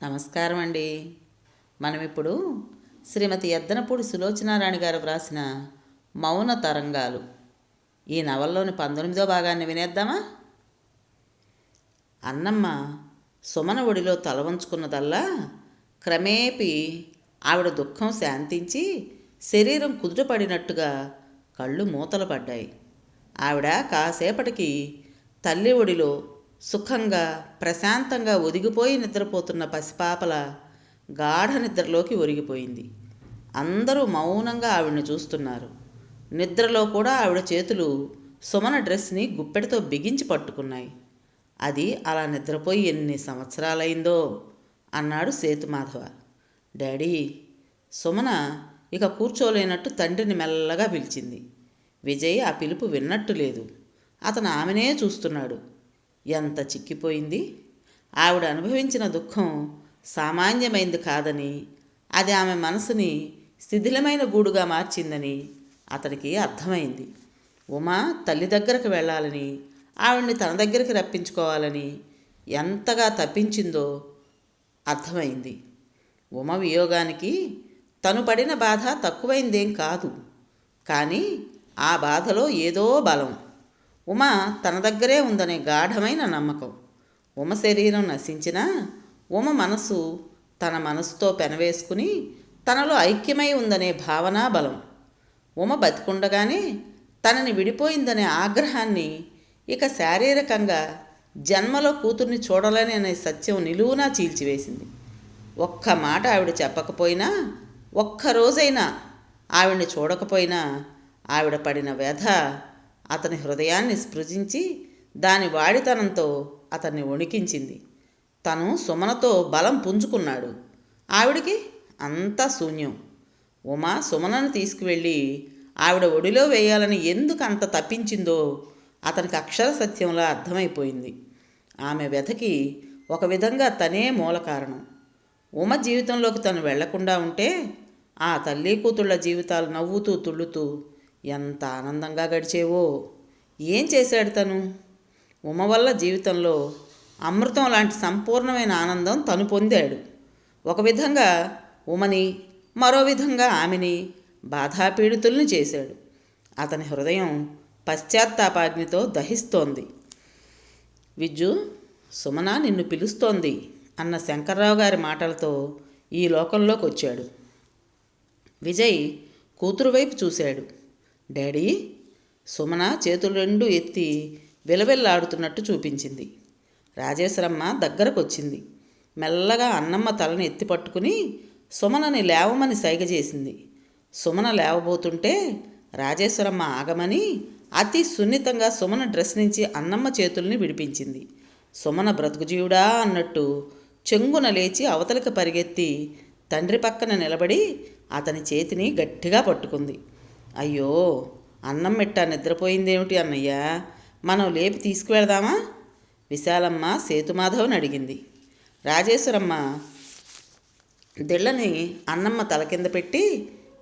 నమస్కారం అండి. మనం ఇప్పుడు శ్రీమతి ఎద్దనపూడి సులోచనారాణి గారు వ్రాసిన మౌన తరంగాలు ఈ నవల్లోని 19వ భాగాన్ని వినేద్దామా? అన్నమ్మ సుమన ఒడిలో తల వంచుకున్నదల్లా క్రమేపీ ఆవిడ దుఃఖం శాంతించి శరీరం కుదుటపడినట్టుగా కళ్ళు మూతలు పడ్డాయి. ఆవిడ కాసేపటికి తల్లి ఒడిలో సుఖంగా ప్రశాంతంగా ఒదిగిపోయి నిద్రపోతున్న పసిపాపల గాఢ నిద్రలోకి ఒరిగిపోయింది. అందరూ మౌనంగా ఆవిడ్ని చూస్తున్నారు. నిద్రలో కూడా ఆవిడ చేతులు సుమన డ్రెస్ని గుప్పెడితో బిగించి పట్టుకున్నాయి. అది అలా నిద్రపోయి ఎన్ని సంవత్సరాలైందో అన్నాడు సేతుమాధవ. డాడీ. సుమన ఇక కూర్చోలేనట్టు తండ్రిని మెల్లగా పిలిచింది. విజయ్ ఆ పిలుపు విన్నట్టు లేదు. అతను ఆమెనే చూస్తున్నాడు. ఎంత చిక్కిపోయింది. ఆవిడ అనుభవించిన దుఃఖం సామాన్యమైంది కాదని, అది ఆమె మనసుని శిథిలమైన గూడుగా మార్చిందని అతనికి అర్థమైంది. ఉమా తల్లి దగ్గరకు వెళ్ళాలని, ఆవిడ్ని తన దగ్గరికి రప్పించుకోవాలని ఎంతగా తప్పించిందో అర్థమైంది. ఉమ వియోగానికి తను పడిన బాధ తక్కువైందేం కాదు. కానీ ఆ బాధలో ఏదో బలం. ఉమ తన దగ్గరే ఉందనే గాఢమైన నమ్మకం. ఉమ శరీరం నశించినా ఉమ మనసు తన మనసుతో పెనవేసుకుని తనలో ఐక్యమై ఉందనే భావనా బలం. ఉమ బతికుండగానే తనని విడిపోయిందనే ఆగ్రహాన్ని, ఇక శారీరకంగా జన్మలో కూతుర్ని చూడలేని అనే సత్యం నిలువునా చీల్చివేసింది. ఒక్క మాట ఆవిడ చెప్పకపోయినా, ఒక్కరోజైనా ఆవిడ్ని చూడకపోయినా ఆవిడ పడిన వ్యధ అతని హృదయాన్ని స్పృశించి దాని వాడితనంతో అతన్ని వణికించింది. తను సుమనతో బలం పుంజుకున్నాడు. ఆవిడికి అంతా శూన్యం. ఉమా సుమనను తీసుకువెళ్ళి ఆవిడ ఒడిలో వేయాలని ఎందుకు అంత తప్పించిందో అతనికి అక్షర సత్యంలా అర్థమైపోయింది. ఆమె వ్యధకి ఒక విధంగా తనే మూల కారణం. ఉమ జీవితంలోకి తను వెళ్లకుండా ఉంటే ఆ తల్లి కూతుళ్ళ జీవితాలు నవ్వుతూ తుళ్ళుతూ ఎంత ఆనందంగా గడిచేవో. ఏం చేశాడు తను? ఉమ వల్ల జీవితంలో అమృతం లాంటి సంపూర్ణమైన ఆనందం తను పొందాడు. ఒక విధంగా ఉమని, మరో విధంగా ఆమెని బాధాపీడితుల్ని చేశాడు. అతని హృదయం పశ్చాత్తాపాగ్నితో దహిస్తోంది. విజ్జు, సుమన నిన్ను పిలుస్తోంది అన్న శంకర్రావు గారి మాటలతో ఈ లోకంలోకి వచ్చాడు. విజయ్ కూతురు వైపు చూశాడు. డాడీ. సుమన చేతులు రెండు ఎత్తి విలవిల్లాడుతున్నట్టు చూపించింది. రాజేశ్వరమ్మ దగ్గరకు వచ్చింది. మెల్లగా అన్నమ్మ తలని ఎత్తి పట్టుకుని సుమనని లేవమని సైగ చేసింది. సుమన లేవబోతుంటే రాజేశ్వరమ్మ ఆగమని అతి సున్నితంగా సుమన డ్రెస్ నుంచి అన్నమ్మ చేతుల్ని విడిపించింది. సుమన బ్రతుకుజీవుడా అన్నట్టు చెంగున లేచి అవతలికి పరిగెత్తి తండ్రి పక్కన నిలబడి అతని చేతిని గట్టిగా పట్టుకుంది. అయ్యో, అన్నం మెట్ట నిద్రపోయిందేమిటి అన్నయ్య? మనం లేపి తీసుకువెళదామా? విశాలమ్మ సేతుమాధవ్ని అడిగింది. రాజేశ్వరమ్మ దిళ్ళని అన్నమ్మ తల కింద పెట్టి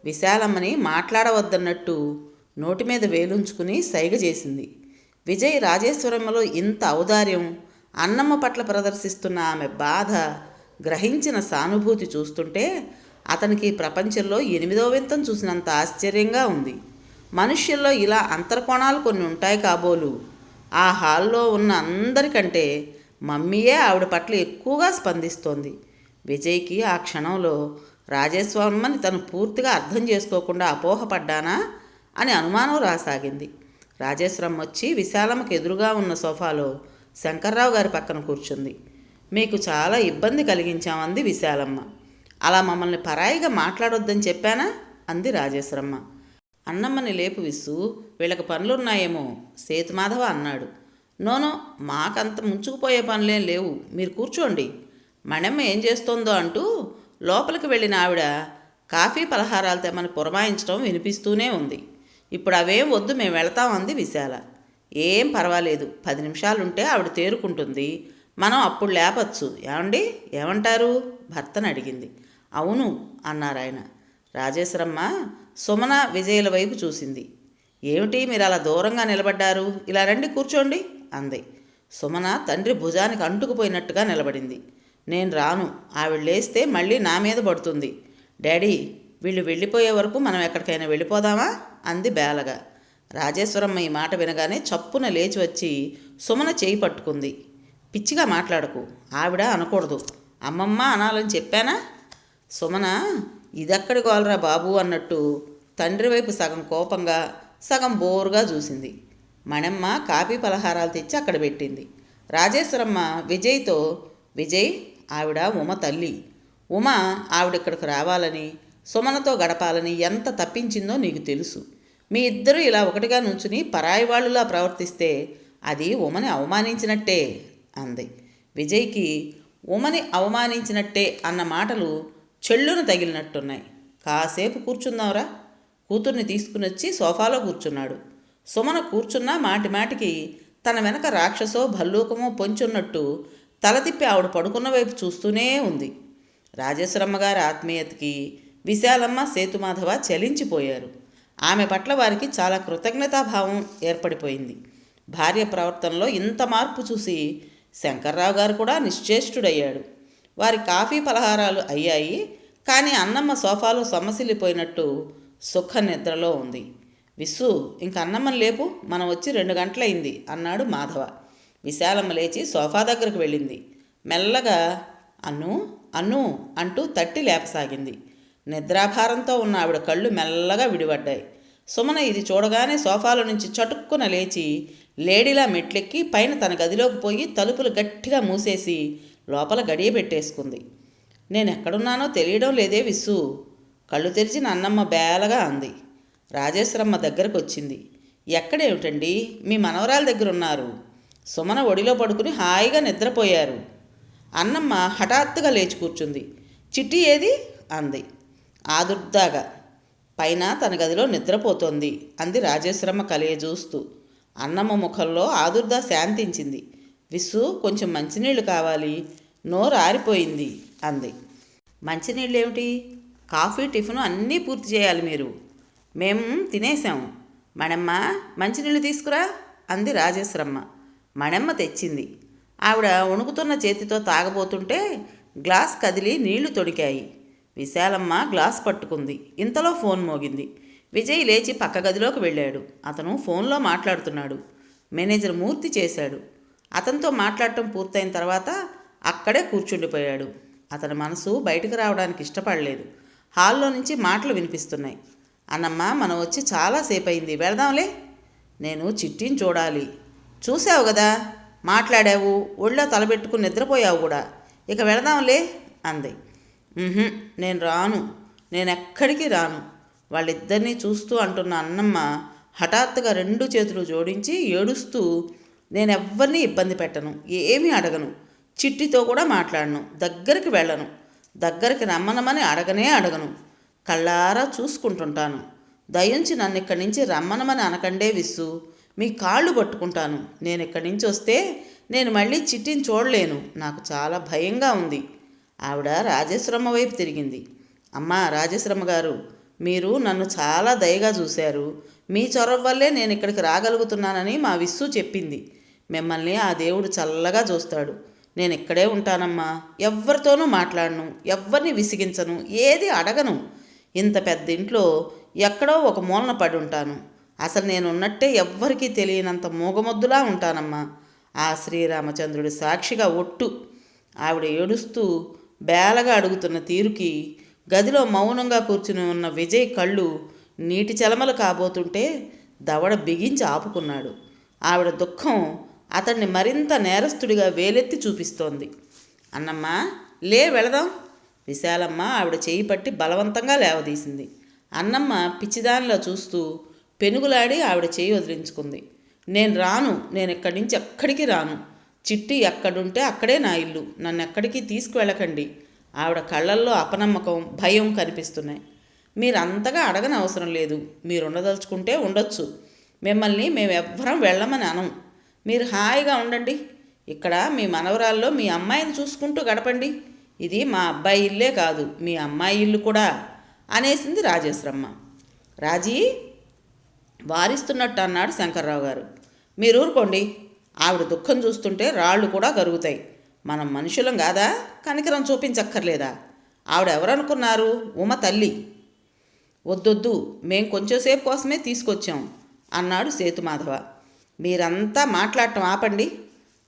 విశాలమ్మని మాట్లాడవద్దన్నట్టు నోటి మీద వేలుంచుకుని సైగ చేసింది. విజయ్ రాజేశ్వరమ్మలో ఇంత ఔదార్యం, అన్నమ్మ పట్ల ప్రదర్శిస్తున్న ఆమె బాధ గ్రహించిన సానుభూతి చూస్తుంటే అతనికి ప్రపంచంలో 8వ వింతను చూసినంత ఆశ్చర్యంగా ఉంది. మనుష్యుల్లో ఇలా అంతర్కోణాలు కొన్ని ఉంటాయి కాబోలు. ఆ హాల్లో ఉన్న అందరికంటే మమ్మీయే ఆవిడ పట్ల ఎక్కువగా స్పందిస్తోంది. విజయ్కి ఆ క్షణంలో రాజేశ్వరమ్మని తను పూర్తిగా అర్థం చేసుకోకుండా అపోహపడ్డానా అని అనుమానం రాసాగింది. రాజేశ్వరమ్మ వచ్చి విశాలమ్మకి ఎదురుగా ఉన్న సోఫాలో శంకర్రావు గారి పక్కన కూర్చుంది. మీకు చాలా ఇబ్బంది కలిగించామంది విశాలమ్మ. అలా మమ్మల్ని పరాయిగా మాట్లాడొద్దని చెప్పానా అంది రాజేశ్వరమ్మ. అన్నమ్మని లేపు విస్సు, వీళ్ళకి పనులున్నాయేమో సేతుమాధవ అన్నాడు. నోనో, మాకంత ముంచుకుపోయే పనులేం లేవు, మీరు కూర్చోండి. మణమ్మ ఏం చేస్తోందో అంటూ లోపలికి వెళ్ళిన ఆవిడ కాఫీ పలహారాలు తెమ్మని పురమాయించడం వినిపిస్తూనే ఉంది. ఇప్పుడు అవేం వద్దు, మేము వెళతామంది విశాల. ఏం పర్వాలేదు, 10 నిమిషాలుంటే ఆవిడ తేరుకుంటుంది, మనం అప్పుడు లేపచ్చు. ఏమండి, ఏమంటారు? భర్తను అడిగింది. అవును అన్నారాయన. రాజేశ్వరమ్మ సుమన విజయుల వైపు చూసింది. ఏమిటి మీరు అలా దూరంగా నిలబడ్డారు? ఇలా రండి, కూర్చోండి అంది. సుమన తండ్రి భుజానికి అంటుకుపోయినట్టుగా నిలబడింది. నేను రాను. ఆవిడ లేస్తే మళ్ళీ నా మీద పడుతుంది. డాడీ, వీళ్ళు వెళ్ళిపోయే వరకు మనం ఎక్కడికైనా వెళ్ళిపోదామా అంది బేలగా. రాజేశ్వరమ్మ ఈ మాట వినగానే చప్పున లేచి వచ్చి సుమన చేయి పట్టుకుంది. పిచ్చిగా మాట్లాడకు, ఆవిడ అనకూడదు, అమ్మమ్మ అనాలని చెప్పానా? సుమన ఇదెక్కడి గోలరా బాబు అన్నట్టు తండ్రి వైపు సగం కోపంగా సగం బోరుగా చూసింది. మణమ్మ కాఫీ పలహారాలు తెచ్చి అక్కడ పెట్టింది. రాజేశ్వరమ్మ విజయ్తో, విజయ్, ఆవిడ ఉమ తల్లి. ఉమ ఆవిడక్కడికి రావాలని సుమనతో గడపాలని ఎంత తప్పించిందో నీకు తెలుసు. మీ ఇద్దరూ ఇలా ఒకటిగా నుంచుని పరాయి వాళ్ళులా ప్రవర్తిస్తే అది ఉమని అవమానించినట్టే అంది. విజయ్కి ఉమని అవమానించినట్టే అన్న మాటలు చెళ్ళును తగిలినట్టున్నాయి. కాసేపు కూర్చుందాంరా. కూతుర్ని తీసుకుని వచ్చి సోఫాలో కూర్చున్నాడు. సుమన కూర్చున్నా మాటిమాటికి తన వెనక రాక్షసో భల్లూకమో పొంచున్నట్టు తల తిప్పి ఆవిడ పడుకున్న వైపు చూస్తూనే ఉంది. రాజేశ్వరమ్మ గారి ఆత్మీయతకి విశాలమ్మ, సేతుమాధవ చలించిపోయారు. ఆమె పట్ల వారికి చాలా కృతజ్ఞతాభావం ఏర్పడిపోయింది. భార్య ప్రవర్తనలో ఇంత మార్పు చూసి శంకర్రావు గారు కూడా నిశ్చేష్టుడయ్యాడు. వారి కాఫీ పలహారాలు అయ్యాయి, కానీ అన్నమ్మ సోఫాలో సొమ్మసిల్లిపోయినట్టు సుఖ నిద్రలో ఉంది. విస్సు, ఇంక అన్నమ్మని లేపు, మనం వచ్చి 2 గంటలైంది అన్నాడు మాధవ. విశాలమ్మ లేచి సోఫా దగ్గరకు వెళ్ళింది. మెల్లగా అన్ను అన్ను అంటూ తట్టి లేపసాగింది. నిద్రాభారంతో ఉన్న ఆవిడ కళ్ళు మెల్లగా విడిపడ్డాయి. సుమన ఇది చూడగానే సోఫాలో నుంచి చటుక్కున లేచి లేడీలా మెట్లెక్కి పైన తన గదిలోకి పోయి తలుపులు గట్టిగా మూసేసి లోపల గడియ పెట్టేసుకుంది. నేనెక్కడున్నానో తెలియడం లేదే విస్సు, కళ్ళు తెరిచిన అన్నమ్మ బేలగా అంది. రాజేశ్వరమ్మ దగ్గరకు వచ్చింది. ఎక్కడేమిటండి, మీ మనవరాల దగ్గర ఉన్నారు. సుమన ఒడిలో పడుకుని హాయిగా నిద్రపోయారు. అన్నమ్మ హఠాత్తుగా లేచి కూర్చుంది. చిట్టి ఏది అంది ఆదుర్దాగా. పైన తన గదిలో నిద్రపోతోంది అంది రాజేశ్వరమ్మ కలయ చూస్తూ. అన్నమ్మ ముఖంలో ఆదుర్దా శాంతించింది. విస్సు, కొంచెం మంచినీళ్ళు కావాలి, నోరు ఆరిపోయింది అంది. మంచినీళ్ళేమిటి? కాఫీ, టిఫిను అన్నీ పూర్తి చేయాలి మీరు. మేము తినేసాము. మణమ్మ, మంచినీళ్ళు తీసుకురా అంది రాజేశ్వరమ్మ. మణమ్మ తెచ్చింది. ఆవిడ వణుకుతున్న చేతితో తాగబోతుంటే గ్లాస్ కదిలి నీళ్లు తొడికాయి. విశాలమ్మ గ్లాస్ పట్టుకుంది. ఇంతలో ఫోన్ మోగింది. విజయ్ లేచి పక్క గదిలోకి వెళ్ళాడు. అతను ఫోన్లో మాట్లాడుతున్నాడు. మేనేజర్ మూర్తి చేశాడు. అతనితో మాట్లాడటం పూర్తయిన తర్వాత అక్కడే కూర్చుండిపోయాడు. అతని మనసు బయటకు రావడానికి ఇష్టపడలేదు. హాల్లో నుంచి మాటలు వినిపిస్తున్నాయి. అన్నమ్మ, మనం వచ్చి చాలాసేపు అయింది, వెళదాంలే. నేను చిట్టిని చూడాలి. చూసావు కదా, మాట్లాడావు, ఒళ్ళో తలబెట్టుకుని నిద్రపోయావు కూడా. ఇక వెళదాంలే అంది. నేను రాను, నేనెక్కడికి రాను. వాళ్ళిద్దరినీ చూస్తూ అంటున్న అన్నమ్మ హఠాత్తుగా 2 చేతులు జోడించి ఏడుస్తూ, నేనెవ్వరినీ ఇబ్బంది పెట్టను, ఏమీ అడగను, చిట్టితో కూడా మాట్లాడను, దగ్గరికి వెళ్ళను, దగ్గరికి రమ్మనమని అడగను, కళ్ళారా చూసుకుంటుంటాను. దయించి నన్ను ఇక్కడి నుంచి రమ్మనమని అనకండే విస్సు, మీ కాళ్ళు పట్టుకుంటాను. నేను ఇక్కడి నుంచి వస్తే నేను మళ్ళీ చిట్టిని చూడలేను. నాకు చాలా భయంగా ఉంది. ఆవిడ రాజేశ్వరమ్మ వైపు తిరిగింది. అమ్మా రాజేశ్వరమ్మ గారు, మీరు నన్ను చాలా దయగా చూశారు. మీ చొరవ వల్లే నేను ఇక్కడికి రాగలుగుతున్నానని మా విస్సు చెప్పింది. మిమ్మల్ని ఆ దేవుడు చల్లగా చూస్తాడు. నేను ఇక్కడే ఉంటానమ్మా. ఎవ్వరితోనూ మాట్లాడను, ఎవ్వరిని విసిగించను, ఏది అడగను. ఇంత పెద్ద ఇంట్లో ఎక్కడో ఒక మూలన పడి ఉంటాను. అసలు నేను ఉన్నట్టే ఎవ్వరికీ తెలియనంత మూగమొద్దులా ఉంటానమ్మా. ఆ శ్రీరామచంద్రుడి సాక్షిగా ఒట్టు. ఆవిడ ఏడుస్తూ బేలగా అడుగుతున్న తీరుకి గదిలో మౌనంగా కూర్చుని ఉన్న విజయ్ కళ్ళు నీటి చలమలు కాబోతుంటే దవడ బిగించి ఆపుకున్నాడు. ఆవిడ దుఃఖం అతన్ని మరింత నేరస్తుడిగా వేలెత్తి చూపిస్తోంది. అన్నమ్మ, లే వెళదాం. విశాలమ్మ ఆవిడ చేయి పట్టి బలవంతంగా లేవదీసింది. అన్నమ్మ పిచ్చిదానిలో చూస్తూ పెనుగులాడి ఆవిడ చేయి వదిలించుకుంది. నేను రాను, నేను ఇక్కడి నుంచి ఎక్కడికి రాను. చిట్టి ఎక్కడుంటే అక్కడే నా ఇల్లు, నన్ను ఎక్కడికి తీసుకువెళ్ళకండి. ఆవిడ కళ్ళల్లో అపనమ్మకం, భయం కనిపిస్తున్నాయి. మీరు అంతగా అడగని అవసరం లేదు. మీరు ఉండదలుచుకుంటే ఉండొచ్చు. మిమ్మల్ని మేమెవ్వరం వెళ్ళమని అనం. మీరు హాయిగా ఉండండి. ఇక్కడ మీ మనవరాల్లో మీ అమ్మాయిని చూసుకుంటూ గడపండి. ఇది మా అబ్బాయి ఇల్లే కాదు, మీ అమ్మాయి ఇల్లు కూడా అనేసింది రాజేశ్వరమ్మ. రాజీ వారిస్తున్నట్టు అన్నాడు శంకర్రావు గారు. మీరు ఊరుకోండి. ఆవిడ దుఃఖం చూస్తుంటే రాళ్ళు కూడా కరుగుతాయి. మనం మనుషులం కాదా? కనికరం చూపించక్కర్లేదా? ఆవిడెవరనుకున్నారు? ఉమ తల్లి. వద్దొద్దు, మేం కొంచెంసేపు కోసమే తీసుకొచ్చాం అన్నాడు సేతుమాధవ. మీరంతా మాట్లాడటం ఆపండి.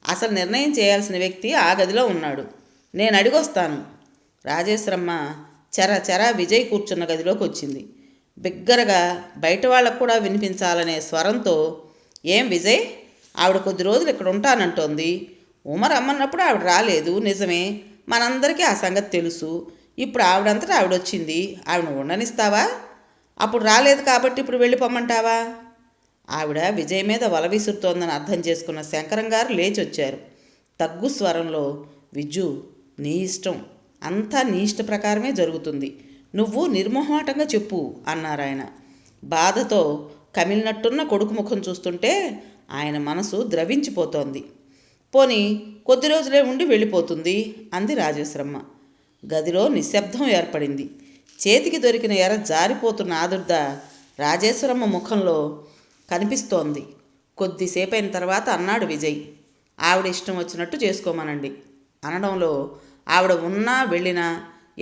అసలు నిర్ణయం చేయాల్సిన వ్యక్తి ఆ గదిలో ఉన్నాడు. నేను అడిగొస్తాను. రాజేశ్వరమ్మ చెర విజయ్ కూర్చున్న గదిలోకి వచ్చింది. బిగ్గరగా బయట వాళ్ళకు కూడా వినిపించాలనే స్వరంతో, ఏం విజయ్, ఆవిడ కొద్ది రోజులు ఇక్కడ ఉంటానంటోంది. ఉమర్ రమ్మన్నప్పుడు ఆవిడ రాలేదు, నిజమే. మనందరికీ ఆ సంగతి తెలుసు. ఇప్పుడు ఆవిడంతటా ఆవిడొచ్చింది. ఆవిడ ఉండనిస్తావా? అప్పుడు రాలేదు కాబట్టి ఇప్పుడు వెళ్ళిపోమ్మంటావా? ఆవిడ విజయ్ మీద వల విసురుతోందని అర్థం చేసుకున్న శంకరం గారు లేచి వచ్చారు. తగ్గు స్వరంలో, విజ్జు, నీ ఇష్టం, అంతా నీ ఇష్ట ప్రకారమే జరుగుతుంది. నువ్వు నిర్మోహమాటంగా చెప్పు అన్నారాయన. బాధతో కమిలినట్టున్న కొడుకు ముఖం చూస్తుంటే ఆయన మనసు ద్రవించిపోతోంది. పోనీ కొద్ది రోజులే ఉండి వెళ్ళిపోతుంది అంది రాజేశ్వరమ్మ. గదిలో నిశ్శబ్దం ఏర్పడింది. చేతికి దొరికిన ఎర జారిపోతున్న ఆదుర్ద రాజేశ్వరమ్మ ముఖంలో కనిపిస్తోంది. కొద్దిసేపైన తర్వాత అన్నాడు విజయ్, ఆవిడ ఇష్టం వచ్చినట్టు చేసుకోమనండి అనడంలో ఆవిడ ఉన్నా వెళ్ళినా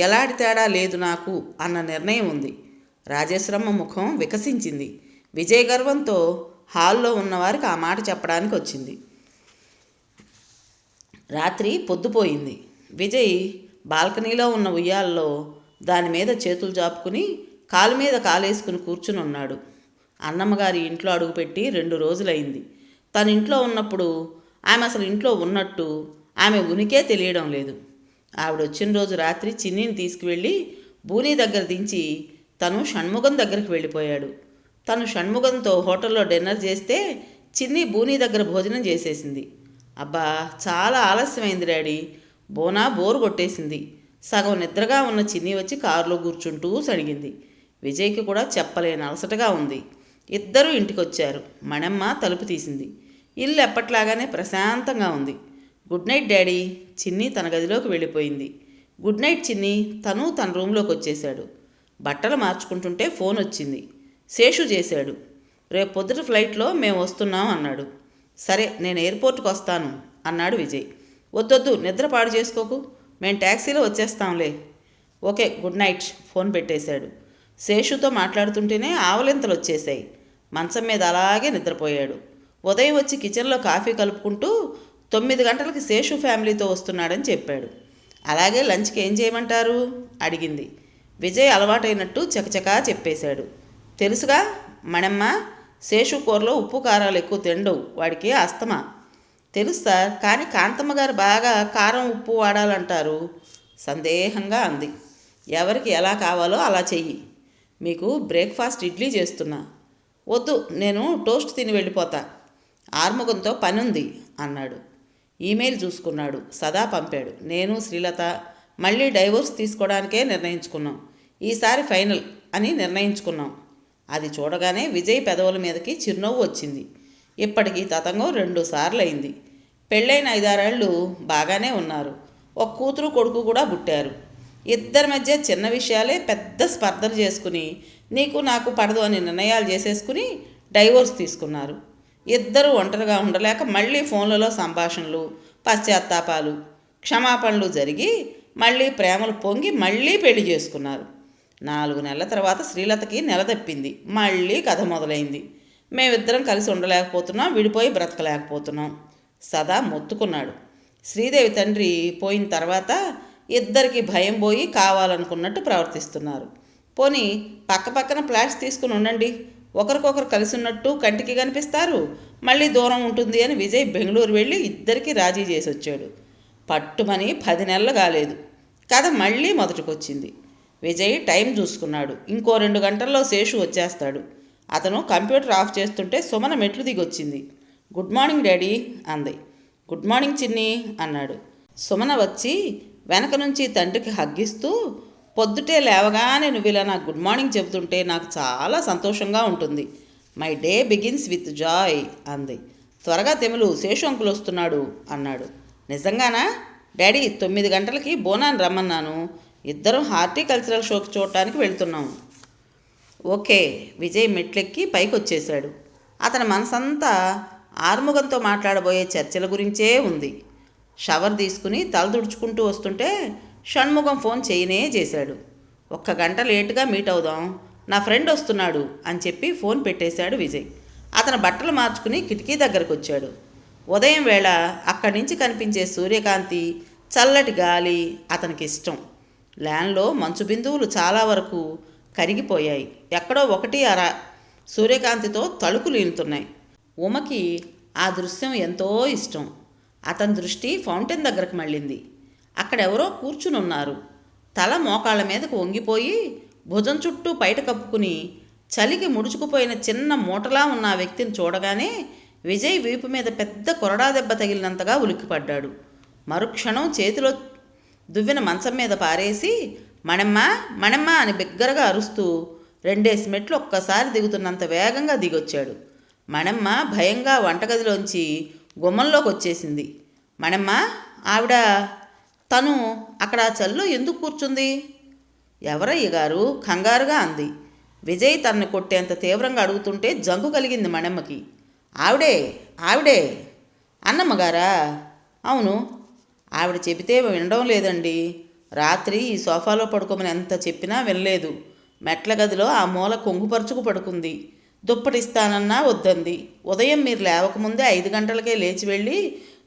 ఎలాంటి తేడా లేదు నాకు అన్న నిర్ణయం ఉంది. రాజేశ్వరమ్మ ముఖం వికసించింది. విజయ్ గర్వంతో హాల్లో ఉన్నవారికి ఆ మాట చెప్పడానికి వచ్చింది. రాత్రి పొద్దుపోయింది. విజయ్ బాల్కనీలో ఉన్న ఉయ్యాల్లో దాని మీద చేతులు జాపుకుని కాలు మీద కాలేసుకుని కూర్చుని ఉన్నాడు. అన్నమ్మగారి ఇంట్లో అడుగుపెట్టి 2 రోజులైంది. తన ఇంట్లో ఉన్నప్పుడు ఆమె అసలు ఇంట్లో ఉన్నట్టు ఆమె ఉనికే తెలియడం లేదు. ఆవిడ వచ్చిన రోజు రాత్రి చిన్నీని తీసుకువెళ్ళి బూనీ దగ్గర దించి తను షణ్ముగం దగ్గరికి వెళ్ళిపోయాడు. తను షణ్ముగంతో హోటల్లో డిన్నర్ చేస్తే చిన్ని బూనీ దగ్గర భోజనం చేసేసింది. అబ్బా, చాలా ఆలస్యమైంది డాడీ, బోరు కొట్టేసింది. సగం నిద్రగా ఉన్న చిన్ని వచ్చి కారులో కూర్చుంటూ సడిగింది. విజయ్కి కూడా చెప్పలేని అలసటగా ఉంది. ఇద్దరూ ఇంటికొచ్చారు. మణమ్మ తలుపు తీసింది. ఇల్లు ఎప్పట్లాగానే ప్రశాంతంగా ఉంది. Good night daddy. చిన్ని తన గదిలోకి వెళ్ళిపోయింది. గుడ్ నైట్ చిన్ని. తను తన రూమ్లోకి వచ్చేశాడు. బట్టలు మార్చుకుంటుంటే ఫోన్ వచ్చింది. శేషు చేశాడు. రేపు పొద్దుట ఫ్లైట్లో మేము వస్తున్నాం అన్నాడు. సరే, నేను ఎయిర్పోర్ట్కి వస్తాను అన్నాడు విజయ్. వద్దొద్దు, నిద్ర పాడు చేసుకోకు, మేము ట్యాక్సీలో వచ్చేస్తాంలే. Okay, good night. ఫోన్ పెట్టేశాడు. శేషుతో మాట్లాడుతుంటేనే ఆవలింతలు వచ్చేశాయి. మంచం మీద అలాగే నిద్రపోయాడు. ఉదయం వచ్చి కిచెన్లో కాఫీ కలుపుకుంటూ 9 గంటలకి శేషు ఫ్యామిలీతో వస్తున్నాడని చెప్పాడు. అలాగే లంచ్కి ఏం చేయమంటారు అడిగింది. విజయ్ అలవాటైనట్టు చకచకా చెప్పేశాడు. తెలుసుగా మణమ్మ, శేషు కూరలో ఉప్పు కారాలు ఎక్కువ తిండవు, వాడికి అస్తమా. తెలుసు సార్, కానీ కాంతమ్మ గారు బాగా కారం ఉప్పు వాడాలంటారు సందేహంగా అంది. ఎవరికి ఎలా కావాలో అలా చెయ్యి. మీకు బ్రేక్ఫాస్ట్ ఇడ్లీ చేస్తున్నా. వద్దు, నేను టోస్ట్ తిని వెళ్ళిపోతా. ఆర్ముగంతో పనుంది అన్నాడు. ఈమెయిల్ చూసుకున్నాడు. సదా పంపాడు. నేను శ్రీలత మళ్ళీ డైవోర్స్ తీసుకోవడానికే నిర్ణయించుకున్నాం. ఈసారి ఫైనల్ అని నిర్ణయించుకున్నాం. అది చూడగానే విజయ్ పెదవుల మీదకి చిరునవ్వు వచ్చింది. ఇప్పటికీ తతంగం 2 సార్లు అయింది. పెళ్ళైన 5-6 ఏళ్ళు బాగానే ఉన్నారు. ఒక కూతురు కొడుకు కూడా పుట్టారు. ఇద్దరి మధ్య చిన్న విషయాలే పెద్ద స్పర్ధలు చేసుకుని నీకు నాకు పడదు అని నిర్ణయాలు చేసేసుకుని డైవోర్స్ తీసుకున్నారు. ఇద్దరు ఒంటరిగా ఉండలేక మళ్ళీ ఫోన్లలో సంభాషణలు, పశ్చాత్తాపాలు, క్షమాపణలు జరిగి మళ్ళీ ప్రేమలు పొంగి మళ్ళీ పెళ్లి చేసుకున్నారు. 4 నెలల తర్వాత శ్రీలతకి నెల తప్పింది. మళ్ళీ కథ మొదలైంది. మేమిద్దరం కలిసి ఉండలేకపోతున్నాం, విడిపోయి బ్రతకలేకపోతున్నాం. సదా మొత్తుకున్నాడు. శ్రీదేవి తండ్రి పోయిన తర్వాత ఇద్దరికి భయం పోయి కావాలనుకున్నట్టు ప్రవర్తిస్తున్నారు. పోనీ పక్కపక్కన ఫ్లాట్స్ తీసుకుని ఉండండి, ఒకరికొకరు కలిసి ఉన్నట్టు కంటికి కనిపిస్తారు, మళ్ళీ దూరం ఉంటుంది అని విజయ్ బెంగళూరు వెళ్ళి ఇద్దరికి రాజీ చేసి వచ్చాడు. పట్టుమని 10 నెలలు కాలేదు. కథ మళ్ళీ మొదటికొచ్చింది. విజయ్ టైం చూసుకున్నాడు. ఇంకో 2 గంటల్లో శేషు వచ్చేస్తాడు. అతను కంప్యూటర్ ఆఫ్ చేస్తుంటే సుమన మెట్లు దిగి వచ్చింది. గుడ్ మార్నింగ్ డాడీ అంది. గుడ్ మార్నింగ్ చిన్ని అన్నాడు. సుమన వచ్చి వెనక నుంచి తండ్రికి హగ్గిస్తూ, పొద్దుటే లేవగానే నువ్వు ఇలా నాకు గుడ్ మార్నింగ్ చెబుతుంటే నాకు చాలా సంతోషంగా ఉంటుంది. My day begins with Joy అంది. త్వరగా తెములు, శేషు అంకుల్ వస్తున్నాడు అన్నాడు. నిజంగానా డాడీ? 9 గంటలకి బోనాన్ని రమ్మన్నాను. ఇద్దరం హార్టికల్చరల్ షోకి చూడటానికి వెళ్తున్నాం. ఓకే. విజయ్ మెట్లెక్కి పైకి వచ్చేశాడు. అతని మనసంతా ఆర్ముగంతో మాట్లాడబోయే చర్చల గురించే ఉంది. షవర్ తీసుకుని తల తుడుచుకుంటూ వస్తుంటే షణ్ముఖం ఫోన్ చేయనే చేశాడు. 1 గంట లేటుగా మీట్ అవుదాం, నా ఫ్రెండ్ వస్తున్నాడు అని చెప్పి ఫోన్ పెట్టేశాడు విజయ్. అతను బట్టలు మార్చుకుని కిటికీ దగ్గరకు వచ్చాడు. ఉదయం వేళ అక్కడి నుంచి కనిపించే సూర్యకాంతి, చల్లటి గాలి అతనికి ఇష్టం. ల్యాన్లో మంచు బిందువులు చాలా వరకు కరిగిపోయాయి. ఎక్కడో 1-2 సూర్యకాంతితో తళుకులు ఈనుతున్నాయి. ఉమకి ఆ దృశ్యం ఎంతో ఇష్టం. అతని దృష్టి ఫౌంటైన్ దగ్గరకు మళ్ళింది. అక్కడెవరో కూర్చుని ఉన్నారు. తల మోకాళ్ళ మీదకు వంగిపోయి భుజం చుట్టూ పైట కప్పుకుని చలికి ముడుచుకుపోయిన చిన్న మూటలా ఉన్న ఆ వ్యక్తిని చూడగానే విజయ్ వీపు మీద పెద్ద కొరడా దెబ్బ తగిలినంతగా ఉలిక్కిపడ్డాడు. మరుక్షణం చేతిలో దువ్విన మంచం మీద పారేసి మణమ్మ మణమ్మ అని బిగ్గరగా అరుస్తూ 2 మెట్లు ఒక్కసారి దిగుతున్నంత వేగంగా దిగొచ్చాడు. మణమ్మ భయంగా వంటగదిలోంచి గుమ్మంలోకి వచ్చేసింది. మణమ్మ, ఆవిడ తను అక్కడ చల్లో ఎందుకు కూర్చుంది? ఎవరయ్య గారు? కంగారుగా అంది. విజయ్ తనని కొట్టేంత తీవ్రంగా అడుగుతుంటే జంకు కలిగింది మణమ్మకి. ఆవిడే ఆవిడే అన్నమ్మగారా? అవును. ఆవిడ చెబితే వినడం లేదండి. రాత్రి ఈ సోఫాలో పడుకోమని ఎంత చెప్పినా వినలేదు. మెట్ల గదిలో ఆ మూల కొంగుపరుచుకు పడుకుంది. దుప్పటిస్తానన్నా వద్దంది. ఉదయం మీరు లేవకముందే 5 గంటలకే లేచి వెళ్ళి